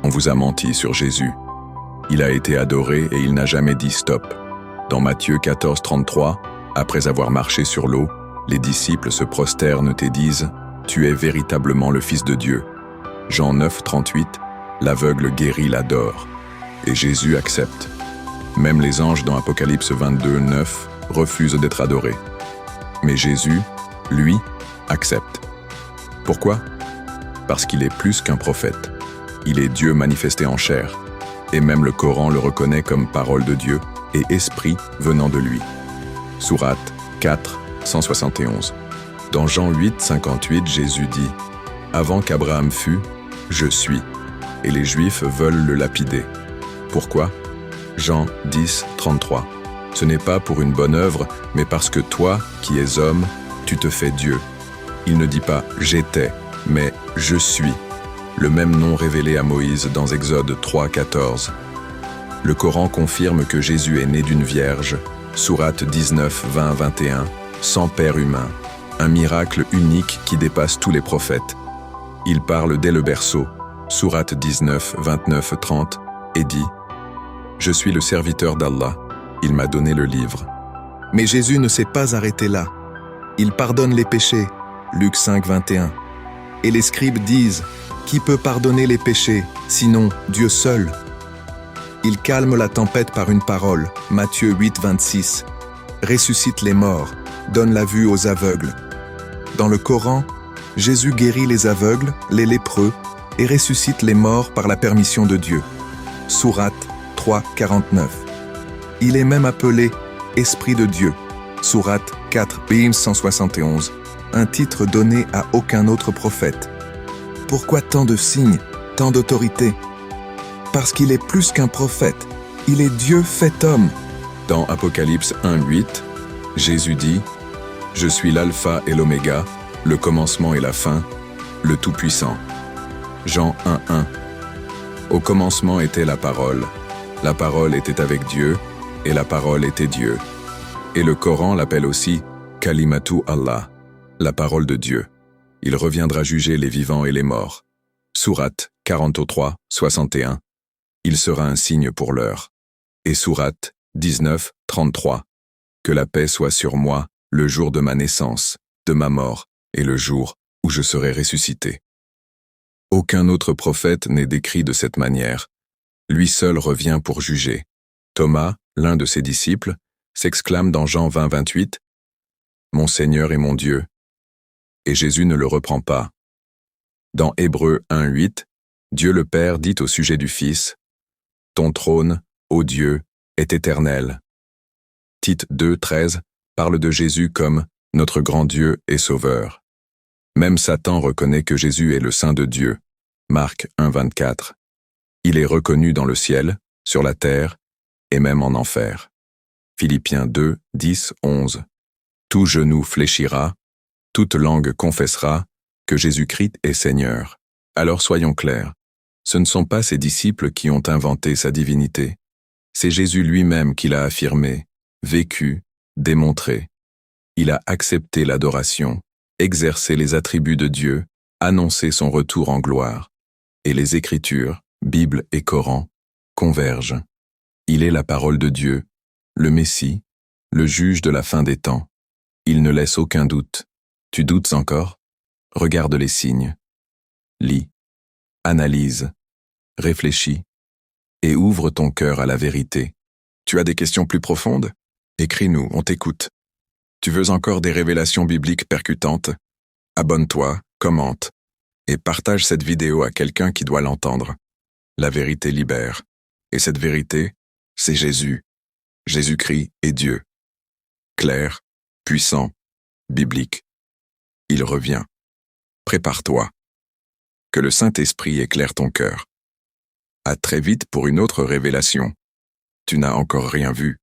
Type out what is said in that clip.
On vous a menti sur Jésus. Il a été adoré et il n'a jamais dit stop. Dans Matthieu 14, 33, après avoir marché sur l'eau, les disciples se prosternent et disent « Tu es véritablement le Fils de Dieu ». Jean 9, 38, l'aveugle guéri l'adore. Et Jésus accepte. Même les anges dans Apocalypse 22, 9 refusent d'être adorés. Mais Jésus, lui, accepte. Pourquoi ? Parce qu'il est plus qu'un prophète. Il est Dieu manifesté en chair. Et même le Coran le reconnaît comme parole de Dieu et esprit venant de lui. Sourate 4, 171. Dans Jean 8, 58, Jésus dit « Avant qu'Abraham fût, je suis ». Et les Juifs veulent le lapider. Pourquoi ? Jean 10, 33. Ce n'est pas pour une bonne œuvre, mais parce que toi, qui es homme, tu te fais Dieu. Il ne dit pas « j'étais », mais « je suis ». Le même nom révélé à Moïse dans Exode 3, 14. Le Coran confirme que Jésus est né d'une vierge, Sourate 19, 20, 21, sans père humain, un miracle unique qui dépasse tous les prophètes. Il parle dès le berceau, Sourate 19, 29, 30, et dit « Je suis le serviteur d'Allah, il m'a donné le livre ». Mais Jésus ne s'est pas arrêté là. Il pardonne les péchés, Luc 5, 21. Et les scribes disent « Qui peut pardonner les péchés, sinon Dieu seul ?» Il calme la tempête par une parole, Matthieu 8, 26. Ressuscite les morts, donne la vue aux aveugles. Dans le Coran, Jésus guérit les aveugles, les lépreux, et ressuscite les morts par la permission de Dieu. Sourate 3, 49. Il est même appelé « Esprit de Dieu », Sourate 4, 171, un titre donné à aucun autre prophète. Pourquoi tant de signes, tant d'autorité ? Parce qu'il est plus qu'un prophète, il est Dieu fait homme. Dans Apocalypse 1, 8, Jésus dit « Je suis l'alpha et l'oméga, le commencement et la fin, le Tout-Puissant ». Jean 1, 1. Au commencement était la parole était avec Dieu, et la parole était Dieu. Et le Coran l'appelle aussi « Kalimatu Allah », la parole de Dieu. Il reviendra juger les vivants et les morts. Sourate 43, 61. Il sera un signe pour l'heure. Et Sourate 19, 33. Que la paix soit sur moi le jour de ma naissance, de ma mort, et le jour où je serai ressuscité. Aucun autre prophète n'est décrit de cette manière. Lui seul revient pour juger. Thomas, l'un de ses disciples, s'exclame dans Jean 20, 28 « Mon Seigneur et mon Dieu ». Et Jésus ne le reprend pas. Dans Hébreux 1, 8, Dieu le Père dit au sujet du Fils « Ton trône, ô Dieu, est éternel ». Tite 2, 13 parle de Jésus comme « notre grand Dieu et Sauveur ». Même Satan reconnaît que Jésus est le Saint de Dieu. Marc 1, 24. Il est reconnu dans le ciel, sur la terre, et même en enfer. Philippiens 2, 10, 11. Tout genou fléchira, toute langue confessera que Jésus-Christ est Seigneur. Alors soyons clairs, ce ne sont pas ses disciples qui ont inventé sa divinité. C'est Jésus lui-même qui l'a affirmé, vécu, démontré. Il a accepté l'adoration, exercé les attributs de Dieu, annoncé son retour en gloire. Et les Écritures, Bible et Coran, convergent. Il est la parole de Dieu, le Messie, le juge de la fin des temps. Il ne laisse aucun doute. Tu doutes encore ? Regarde les signes. Lis, analyse, réfléchis et ouvre ton cœur à la vérité. Tu as des questions plus profondes ? Écris-nous, on t'écoute. Tu veux encore des révélations bibliques percutantes ? Abonne-toi, commente et partage cette vidéo à quelqu'un qui doit l'entendre. La vérité libère. Et cette vérité, c'est Jésus. Jésus-Christ est Dieu. Clair, puissant, biblique. Il revient. Prépare-toi. Que le Saint-Esprit éclaire ton cœur. À très vite pour une autre révélation. Tu n'as encore rien vu.